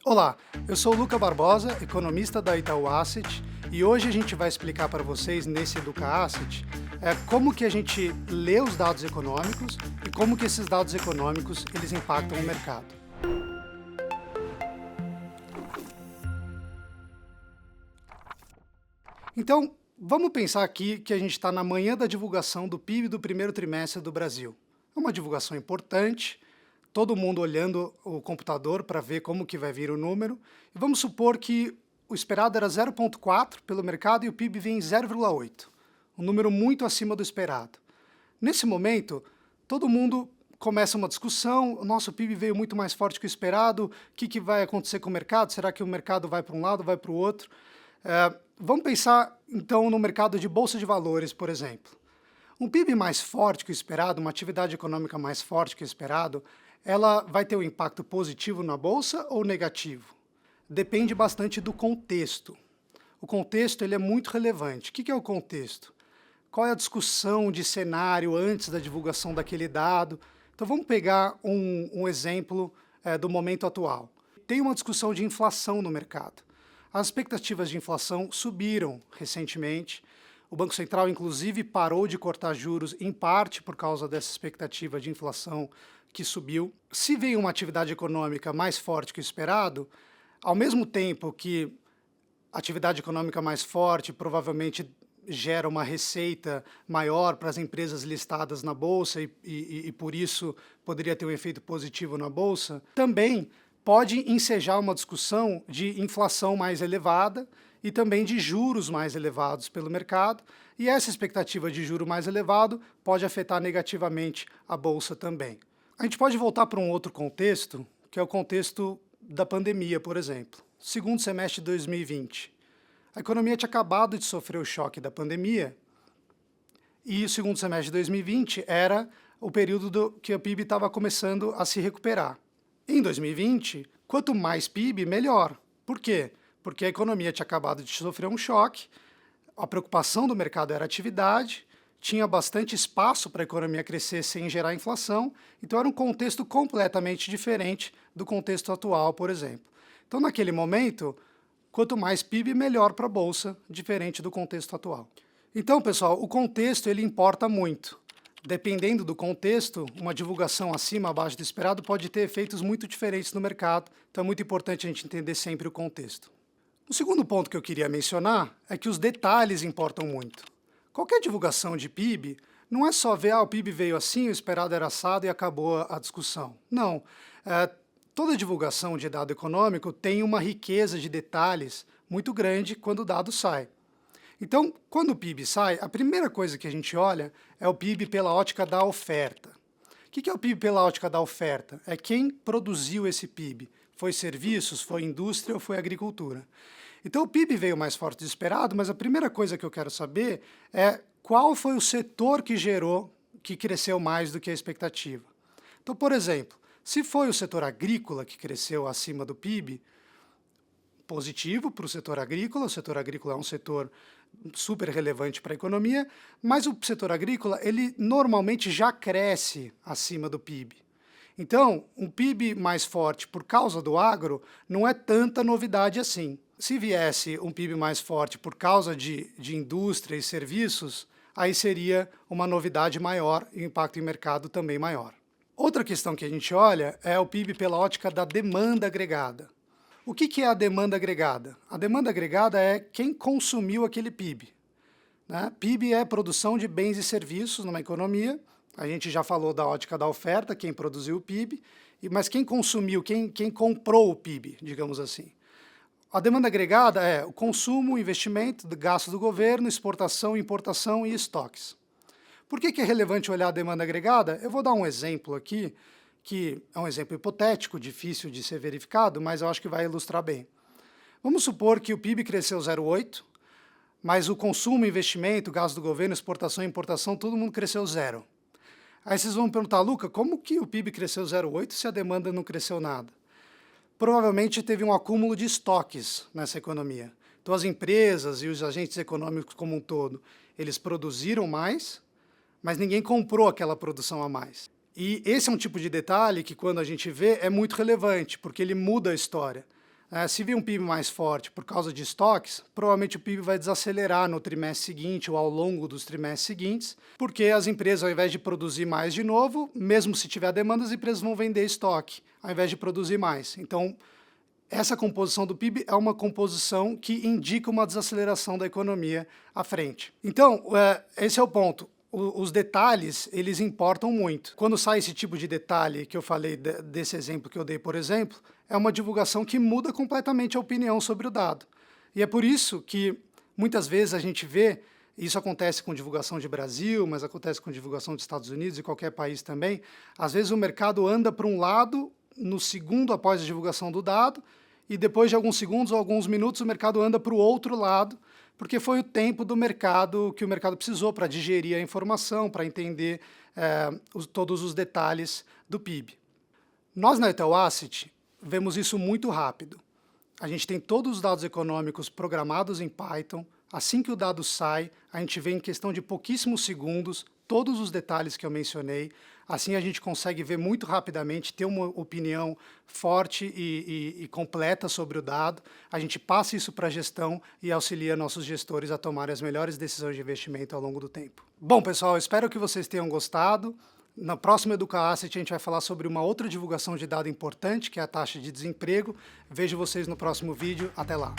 Olá, eu sou o Luca Barbosa, economista da Itaú Asset, e hoje a gente vai explicar para vocês nesse Educa Asset como que a gente lê os dados econômicos e como que esses dados econômicos eles impactam o mercado. Então, vamos pensar aqui que a gente está na manhã da divulgação do PIB do primeiro trimestre do Brasil. É uma divulgação importante, todo mundo olhando o computador para ver como que vai vir o número. E vamos supor que o esperado era 0,4 pelo mercado e o PIB vem em 0,8, um número muito acima do esperado. Nesse momento, todo mundo começa uma discussão, o nosso PIB veio muito mais forte que o esperado, o que vai acontecer com o mercado? Será que o mercado vai para um lado, vai para o outro? Vamos pensar, então, no mercado de bolsa de valores, por exemplo. Um PIB mais forte que o esperado, uma atividade econômica mais forte que o esperado, ela vai ter um impacto positivo na bolsa ou negativo? Depende bastante do contexto. O contexto ele é muito relevante. O que é o contexto? Qual é a discussão de cenário antes da divulgação daquele dado? Então vamos pegar um exemplo do momento atual. Tem uma discussão de inflação no mercado. As expectativas de inflação subiram recentemente. O Banco Central, inclusive, parou de cortar juros, em parte por causa dessa expectativa de inflação que subiu. Se vem uma atividade econômica mais forte que o esperado, ao mesmo tempo que a atividade econômica mais forte provavelmente gera uma receita maior para as empresas listadas na Bolsa e por isso poderia ter um efeito positivo na Bolsa, também pode ensejar uma discussão de inflação mais elevada e também de juros mais elevados pelo mercado, e essa expectativa de juro mais elevado pode afetar negativamente a Bolsa também. A gente pode voltar para um outro contexto, que é o contexto da pandemia, por exemplo. Segundo semestre de 2020. A economia tinha acabado de sofrer o choque da pandemia e o segundo semestre de 2020 era o período que o PIB estava começando a se recuperar. Em 2020, quanto mais PIB, melhor. Por quê? Porque a economia tinha acabado de sofrer um choque, a preocupação do mercado era a atividade, tinha bastante espaço para a economia crescer sem gerar inflação, então era um contexto completamente diferente do contexto atual, por exemplo. Então, naquele momento, quanto mais PIB, melhor para a Bolsa, diferente do contexto atual. Então, pessoal, o contexto ele importa muito. Dependendo do contexto, uma divulgação acima, abaixo do esperado pode ter efeitos muito diferentes no mercado, então é muito importante a gente entender sempre o contexto. O segundo ponto que eu queria mencionar é que os detalhes importam muito. Qualquer divulgação de PIB não é só ver, o PIB veio assim, o esperado era assado e acabou a discussão. Não. Toda divulgação de dado econômico tem uma riqueza de detalhes muito grande quando o dado sai. Então, quando o PIB sai, a primeira coisa que a gente olha é o PIB pela ótica da oferta. O que é o PIB pela ótica da oferta? É quem produziu esse PIB. Foi serviços, foi indústria ou foi agricultura? Então o PIB veio mais forte do esperado, mas a primeira coisa que eu quero saber é qual foi o setor que cresceu mais do que a expectativa. Então, por exemplo, se foi o setor agrícola que cresceu acima do PIB, positivo para o setor agrícola é um setor super relevante para a economia, mas o setor agrícola, ele normalmente já cresce acima do PIB. Então, um PIB mais forte por causa do agro não é tanta novidade assim. Se viesse um PIB mais forte por causa de indústria e serviços, aí seria uma novidade maior e o impacto em mercado também maior. Outra questão que a gente olha é o PIB pela ótica da demanda agregada. O que é a demanda agregada? A demanda agregada é quem consumiu aquele PIB. Né? PIB é produção de bens e serviços numa economia. A gente já falou da ótica da oferta, quem produziu o PIB, mas quem consumiu, quem comprou o PIB, digamos assim. A demanda agregada é o consumo, investimento, gasto do governo, exportação, importação e estoques. Por que é relevante olhar a demanda agregada? Eu vou dar um exemplo aqui, que é um exemplo hipotético, difícil de ser verificado, mas eu acho que vai ilustrar bem. Vamos supor que o PIB cresceu 0,8, mas o consumo, investimento, gasto do governo, exportação e importação, todo mundo cresceu 0. Aí vocês vão me perguntar, Luca, como que o PIB cresceu 0,8 se a demanda não cresceu nada? Provavelmente teve um acúmulo de estoques nessa economia. Então as empresas e os agentes econômicos como um todo, eles produziram mais, mas ninguém comprou aquela produção a mais. E esse é um tipo de detalhe que quando a gente vê é muito relevante, porque ele muda a história. Se vir um PIB mais forte por causa de estoques, provavelmente o PIB vai desacelerar no trimestre seguinte ou ao longo dos trimestres seguintes, porque as empresas, ao invés de produzir mais de novo, mesmo se tiver demanda, as empresas vão vender estoque, ao invés de produzir mais. Então, essa composição do PIB é uma composição que indica uma desaceleração da economia à frente. Então, esse é o ponto. Os detalhes, eles importam muito. Quando sai esse tipo de detalhe que eu falei, desse exemplo que eu dei, por exemplo, é uma divulgação que muda completamente a opinião sobre o dado. E é por isso que, muitas vezes, a gente vê, isso acontece com divulgação de Brasil, mas acontece com divulgação dos Estados Unidos e qualquer país também, às vezes o mercado anda para um lado, no segundo após a divulgação do dado, e depois de alguns segundos ou alguns minutos o mercado anda para o outro lado, porque foi o tempo do mercado que o mercado precisou para digerir a informação, para entender todos os detalhes do PIB. Nós na Itaú Asset vemos isso muito rápido. A gente tem todos os dados econômicos programados em Python. Assim que o dado sai, a gente vê em questão de pouquíssimos segundos todos os detalhes que eu mencionei. Assim a gente consegue ver muito rapidamente, ter uma opinião forte e completa sobre o dado. A gente passa isso para a gestão e auxilia nossos gestores a tomarem as melhores decisões de investimento ao longo do tempo. Bom, pessoal, espero que vocês tenham gostado. Na próxima Educa Asset a gente vai falar sobre uma outra divulgação de dado importante, que é a taxa de desemprego. Vejo vocês no próximo vídeo. Até lá!